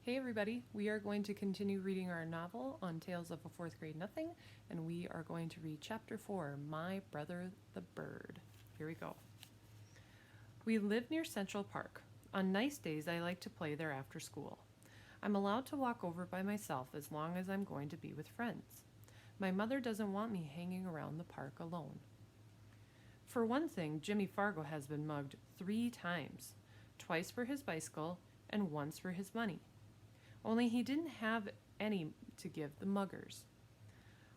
Hey everybody, we are going to continue reading our novel on Tales of a Fourth Grade Nothing, and we are going to read Chapter 4, My Brother the Bird. Here we go. We live near Central Park. On nice days, I like to play there after school. I'm allowed to walk over by myself as long as I'm going to be with friends. My mother doesn't want me hanging around the park alone. For one thing, Jimmy Fargo has been mugged 3 times, twice for his bicycle and once for his money. Only he didn't have any to give the muggers.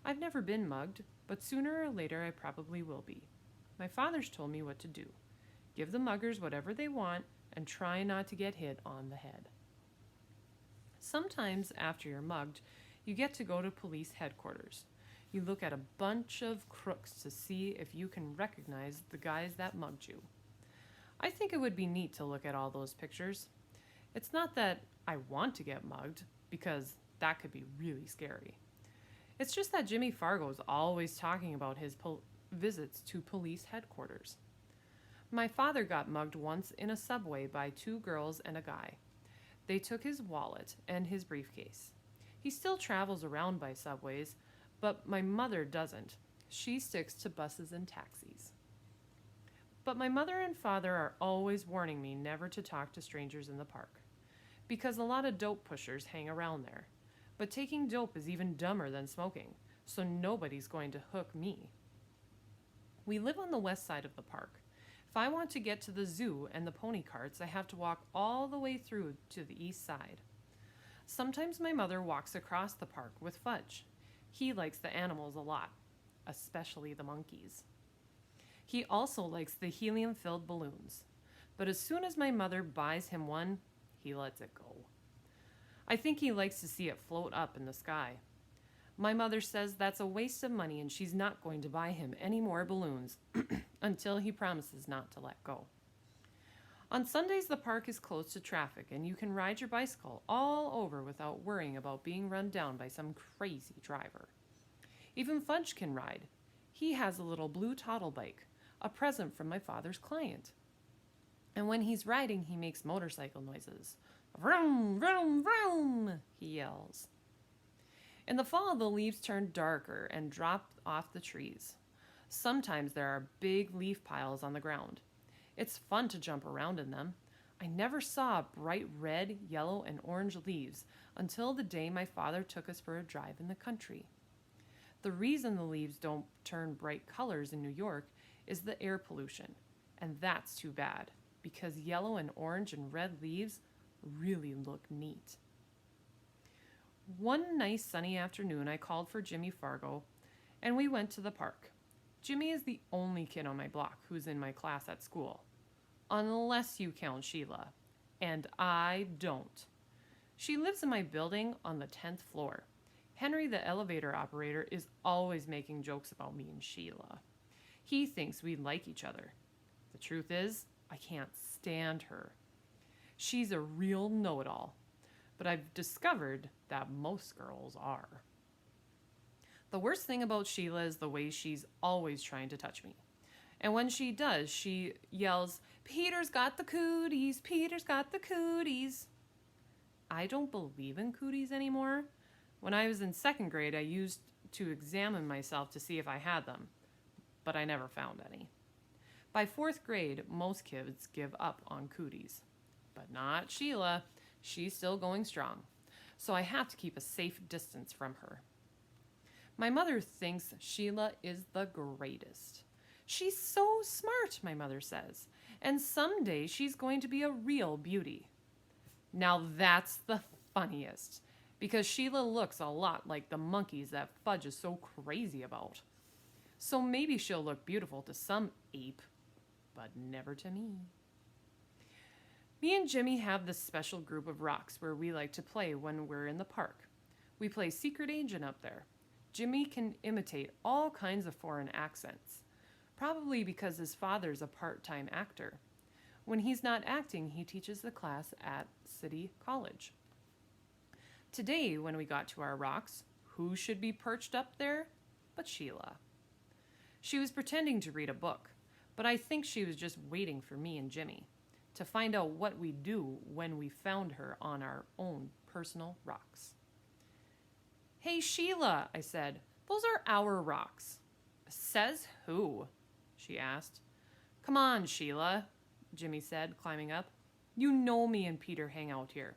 I've never been mugged, but sooner or later I probably will be. My father's told me what to do. Give the muggers whatever they want and try not to get hit on the head. Sometimes after you're mugged, you get to go to police headquarters. You look at a bunch of crooks to see if you can recognize the guys that mugged you. I think it would be neat to look at all those pictures. It's not that I want to get mugged, because that could be really scary. It's just that Jimmy Fargo's always talking about his visits to police headquarters. My father got mugged once in a subway by 2 girls and a guy. They took his wallet and his briefcase. He still travels around by subways, but my mother doesn't. She sticks to buses and taxis. But my mother and father are always warning me never to talk to strangers in the park, because a lot of dope pushers hang around there. But taking dope is even dumber than smoking, so nobody's going to hook me. We live on the west side of the park. If I want to get to the zoo and the pony carts, I have to walk all the way through to the east side. Sometimes my mother walks across the park with Fudge. He likes the animals a lot, especially the monkeys. He also likes the helium-filled balloons, but as soon as my mother buys him one, he lets it go. I think he likes to see it float up in the sky. My mother says that's a waste of money and she's not going to buy him any more balloons until he promises not to let go. On Sundays, the park is closed to traffic and you can ride your bicycle all over without worrying about being run down by some crazy driver. Even Fudge can ride. He has a little blue toddle bike, a present from my father's client. And when he's riding, he makes motorcycle noises. Vroom, vroom, vroom, he yells. In the fall, the leaves turn darker and drop off the trees. Sometimes there are big leaf piles on the ground. It's fun to jump around in them. I never saw bright red, yellow, and orange leaves until the day my father took us for a drive in the country. The reason the leaves don't turn bright colors in New York is the air pollution, and that's too bad, because yellow and orange and red leaves really look neat. One nice sunny afternoon, I called for Jimmy Fargo, and we went to the park. Jimmy is the only kid on my block who's in my class at school, unless you count Sheila, and I don't. She lives in my building on the 10th floor. Henry, the elevator operator, is always making jokes about me and Sheila. He thinks we like each other. The truth is, I can't stand her. She's a real know-it-all, but I've discovered that most girls are. The worst thing about Sheila is the way she's always trying to touch me. And when she does, she yells, "Peter's got the cooties, Peter's got the cooties." I don't believe in cooties anymore. When I was in 2nd grade, I used to examine myself to see if I had them, but I never found any. By 4th grade, most kids give up on cooties. But not Sheila. She's still going strong. So I have to keep a safe distance from her. My mother thinks Sheila is the greatest. She's so smart, my mother says, and someday she's going to be a real beauty. Now that's the funniest, because Sheila looks a lot like the monkeys that Fudge is so crazy about. So maybe she'll look beautiful to some ape, but never to me. Me and Jimmy have this special group of rocks where we like to play when we're in the park. We play Secret Agent up there. Jimmy can imitate all kinds of foreign accents, probably because his father's a part-time actor. When he's not acting, he teaches the class at City College. Today, when we got to our rocks, who should be perched up there but Sheila? She was pretending to read a book, but I think she was just waiting for me and Jimmy. to find out what we'd do when we found her on our own personal rocks. Hey, Sheila, I said, those are our rocks. Says who? She asked. Come on, Sheila, Jimmy said, climbing up. You know me and Peter hang out here.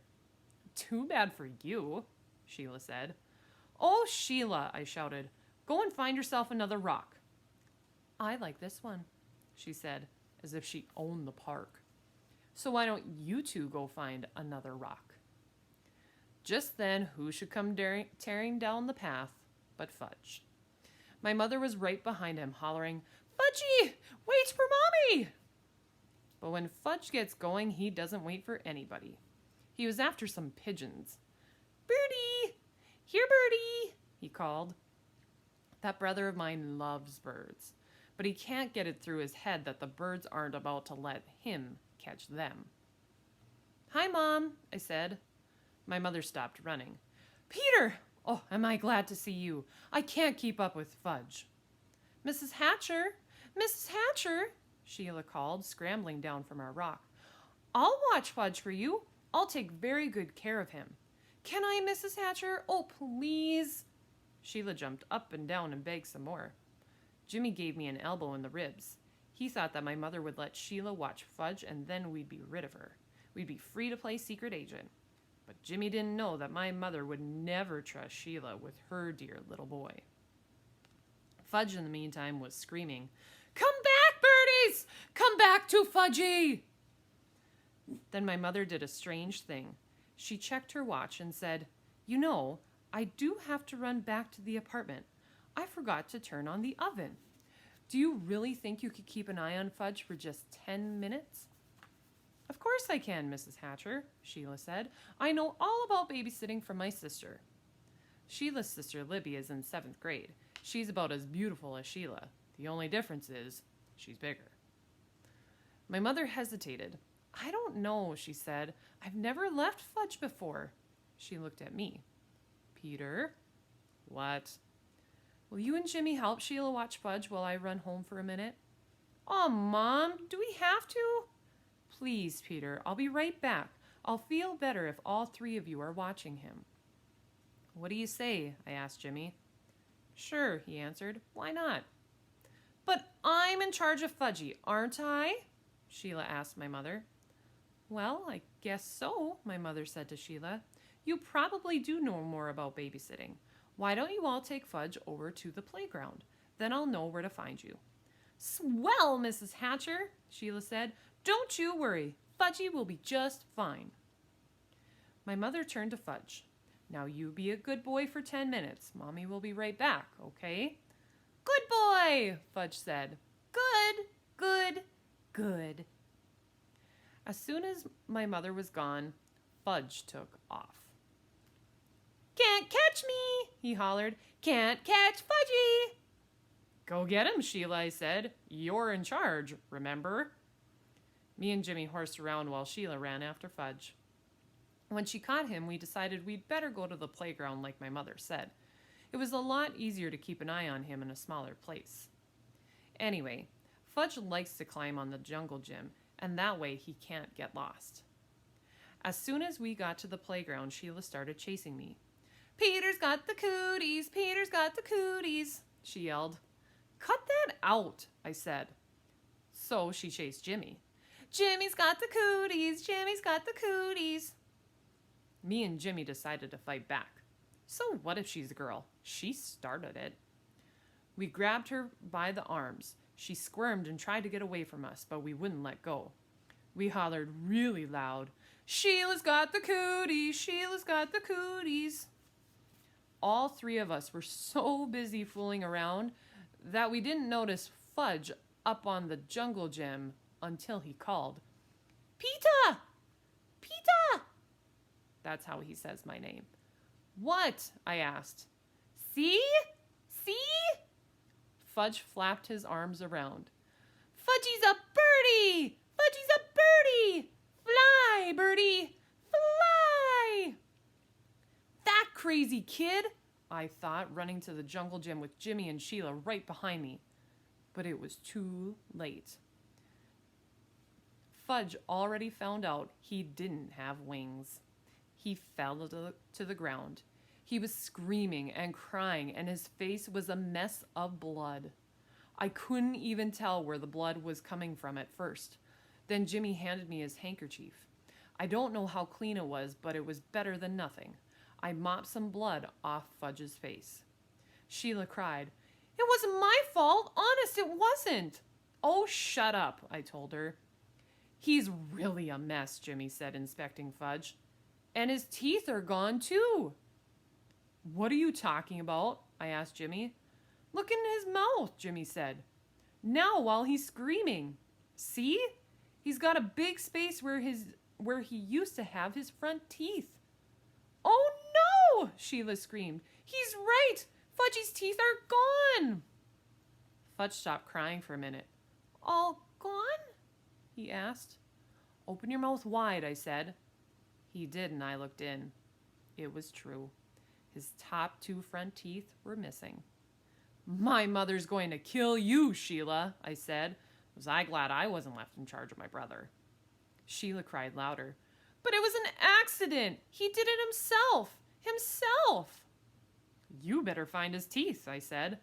Too bad for you, Sheila said. Oh, Sheila, I shouted, go and find yourself another rock. I like this one, she said, as if she owned the park. So why don't you two go find another rock? Just then, who should come tearing down the path but Fudge. My mother was right behind him, hollering, Fudgy, wait for Mommy! But when Fudge gets going, he doesn't wait for anybody. He was after some pigeons. Birdie! Here, Birdie! He called. That brother of mine loves birds, but he can't get it through his head that the birds aren't about to let him catch them. Hi, Mom, I said. My mother stopped running. Peter! Oh, am I glad to see you. I can't keep up with Fudge. Mrs. Hatcher! Mrs. Hatcher! Sheila called, scrambling down from our rock. I'll watch Fudge for you. I'll take very good care of him. Can I, Mrs. Hatcher? Oh, please. Sheila jumped up and down and begged some more. Jimmy gave me an elbow in the ribs. He thought that my mother would let Sheila watch Fudge and then we'd be rid of her. We'd be free to play secret agent. But Jimmy didn't know that my mother would never trust Sheila with her dear little boy. Fudge, in the meantime, was screaming, Come back, birdies! Come back to Fudgy! Then my mother did a strange thing. She checked her watch and said, You know, I do have to run back to the apartment. I forgot to turn on the oven. Do you really think you could keep an eye on Fudge for just 10 minutes? Of course I can, Mrs. Hatcher, Sheila said. I know all about babysitting from my sister. Sheila's sister Libby is in 7th grade. She's about as beautiful as Sheila. The only difference is she's bigger. My mother hesitated. I don't know, she said. I've never left Fudge before. She looked at me. Peter? What? Will you and Jimmy help Sheila watch Fudge while I run home for a minute? Oh, Mom, do we have to? Please, Peter, I'll be right back. I'll feel better if all 3 of you are watching him. What do you say? I asked Jimmy. Sure, he answered. Why not? But I'm in charge of Fudgy, aren't I? Sheila asked my mother. Well, I guess so, my mother said to Sheila. You probably do know more about babysitting. Why don't you all take Fudge over to the playground? Then I'll know where to find you. Swell, Mrs. Hatcher, Sheila said. Don't you worry. Fudgy will be just fine. My mother turned to Fudge. Now you be a good boy for 10 minutes. Mommy will be right back, okay? Good boy, Fudge said. Good, good, good. As soon as my mother was gone, Fudge took off. Can't catch me, he hollered. Can't catch Fudgy. Go get him, Sheila, I said. You're in charge, remember? Me and Jimmy horsed around while Sheila ran after Fudge. When she caught him, we decided we'd better go to the playground like my mother said. It was a lot easier to keep an eye on him in a smaller place. Anyway, Fudge likes to climb on the jungle gym, and that way he can't get lost. As soon as we got to the playground, Sheila started chasing me. Peter's got the cooties, Peter's got the cooties, she yelled. Cut that out, I said. So she chased Jimmy. Jimmy's got the cooties, Jimmy's got the cooties. Me and Jimmy decided to fight back. So what if she's a girl? She started it. We grabbed her by the arms. She squirmed and tried to get away from us, but we wouldn't let go. We hollered really loud, Sheila's got the cooties, Sheila's got the cooties. All 3 of us were so busy fooling around that we didn't notice Fudge up on the jungle gym until he called, Peter! Peter! That's how he says my name. What? I asked. See? See? Fudge flapped his arms around. Fudgy's a birdie! Fudgy's a birdie! Fly, birdie! Fly! That crazy kid, I thought, running to the jungle gym with Jimmy and Sheila right behind me. But it was too late. Fudge already found out he didn't have wings. He fell to the ground. He was screaming and crying, and his face was a mess of blood. I couldn't even tell where the blood was coming from at first. Then Jimmy handed me his handkerchief. I don't know how clean it was, but it was better than nothing. I mopped some blood off Fudge's face. Sheila cried, "It wasn't my fault. Honest, it wasn't." "Oh, shut up," I told her. "He's really a mess," Jimmy said, inspecting Fudge. "And his teeth are gone, too." "What are you talking about?" I asked Jimmy. "Look in his mouth," Jimmy said. "Now while he's screaming. See? He's got a big space where he used to have his front teeth." "Oh no!" Sheila screamed. "He's right! Fudgy's teeth are gone!" Fudge stopped crying for a minute. "All gone?" he asked. "Open your mouth wide," I said. He did, and I looked in. It was true. His top 2 front teeth were missing. "My mother's going to kill you, Sheila," I said. Was I glad I wasn't left in charge of my brother? Sheila cried louder. "But it was an accident. He did it himself. Himself." "You better find his teeth," I said.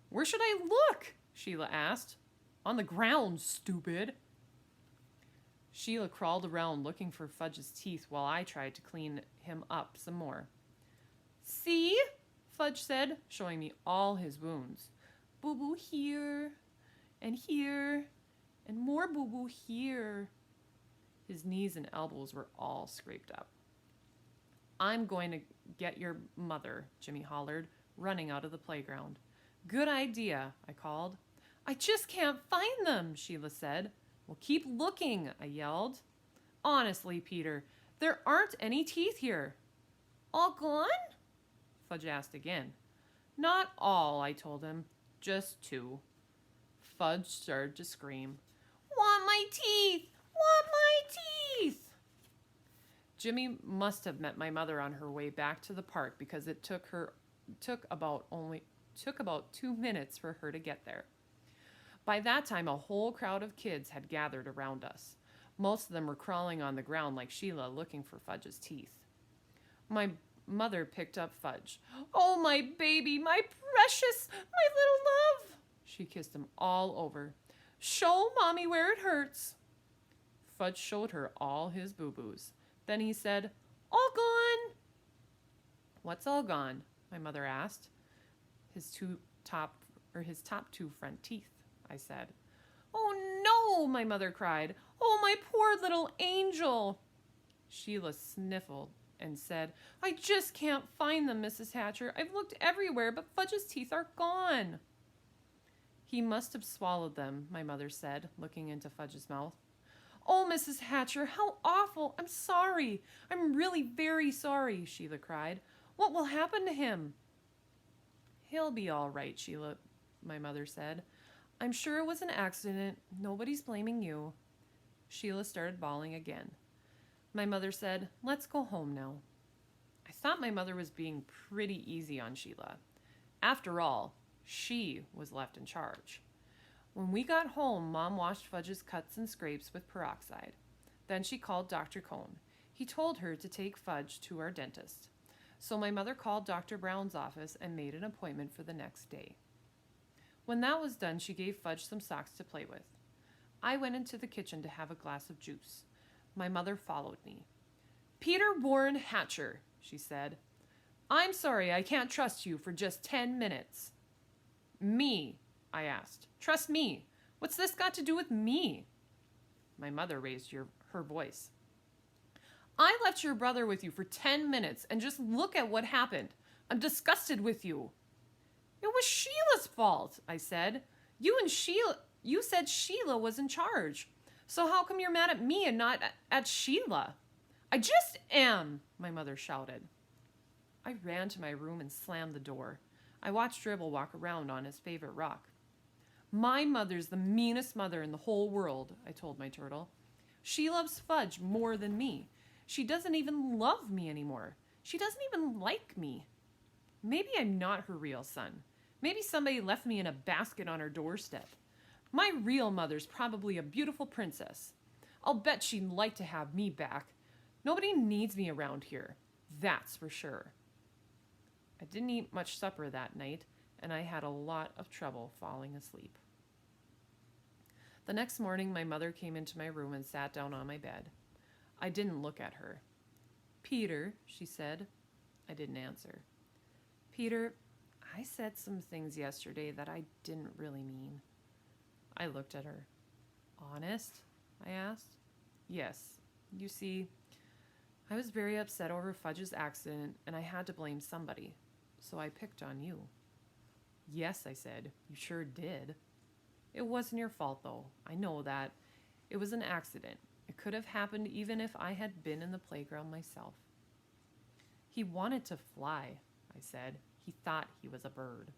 "Where should I look?" Sheila asked. "On the ground, stupid." Sheila crawled around looking for Fudge's teeth while I tried to clean him up some more. "See?" Fudge said, showing me all his wounds. "Boo-boo here, and here, and more boo-boo here." His knees and elbows were all scraped up. "I'm going to get your mother," Jimmy hollered, running out of the playground. "Good idea," I called. "I just can't find them," Sheila said. "Well, keep looking," I yelled. "Honestly, Peter, there aren't any teeth here." "All gone?" Fudge asked again. "Not all," I told him. "Just 2. Fudge started to scream. "Want my teeth! Want my teeth!" Jimmy must have met my mother on her way back to the park because it took about 2 minutes for her to get there. By that time, a whole crowd of kids had gathered around us. Most of them were crawling on the ground like Sheila, looking for Fudge's teeth. My mother picked up Fudge. "Oh, my baby, my precious, my little love!" She kissed him all over. "Show Mommy where it hurts." Fudge showed her all his boo-boos. Then he said, "All gone." "What's all gone?" my mother asked. His top 2 front teeth," I said. "Oh no," my mother cried. "Oh, my poor little angel." Sheila sniffled and said, "I just can't find them, Mrs. Hatcher. I've looked everywhere, but Fudge's teeth are gone." "He must have swallowed them," my mother said, looking into Fudge's mouth. "Oh, Mrs. Hatcher, how awful! I'm sorry. I'm really very sorry," Sheila cried. "What will happen to him?" "He'll be all right, Sheila," my mother said. "I'm sure it was an accident. Nobody's blaming you." Sheila started bawling again. My mother said, "Let's go home now." I thought my mother was being pretty easy on Sheila. After all, she was left in charge. When we got home, Mom washed Fudge's cuts and scrapes with peroxide. Then she called Dr. Cohn. He told her to take Fudge to our dentist. So my mother called Dr. Brown's office and made an appointment for the next day. When that was done, she gave Fudge some socks to play with. I went into the kitchen to have a glass of juice. My mother followed me. "Peter Warren Hatcher," she said. "I'm sorry I can't trust you for just 10 minutes. "Me?" I asked. "Trust me? What's this got to do with me?" My mother raised her voice. "I left your brother with you for 10 minutes, and just look at what happened. I'm disgusted with you." "It was Sheila's fault," I said. You said Sheila was in charge. So how come you're mad at me and not at Sheila?" "I just am," my mother shouted. I ran to my room and slammed the door. I watched Dribble walk around on his favorite rock. "My mother's the meanest mother in the whole world," I told my turtle. "She loves Fudge more than me. She doesn't even love me anymore. She doesn't even like me. Maybe I'm not her real son. Maybe somebody left me in a basket on her doorstep. My real mother's probably a beautiful princess. I'll bet she'd like to have me back. Nobody needs me around here. That's for sure. I didn't eat much supper that night, and I had a lot of trouble falling asleep. The next morning, my mother came into my room and sat down on my bed. I didn't look at her. "Peter," she said. I didn't answer. "Peter, I said some things yesterday that I didn't really mean." I looked at her. "Honest?" I asked. "Yes. You see, I was very upset over Fudge's accident, and I had to blame somebody. So I picked on you." "Yes," I said. "You sure did." "It wasn't your fault, though. I know that. It was an accident. It could have happened even if I had been in the playground myself." "He wanted to fly," I said. "He thought he was a bird."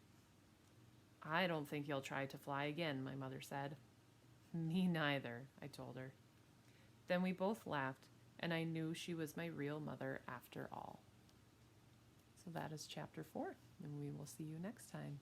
"I don't think he'll try to fly again," my mother said. "Me neither," I told her. Then we both laughed, and I knew she was my real mother after all. So that is chapter 4, and we will see you next time.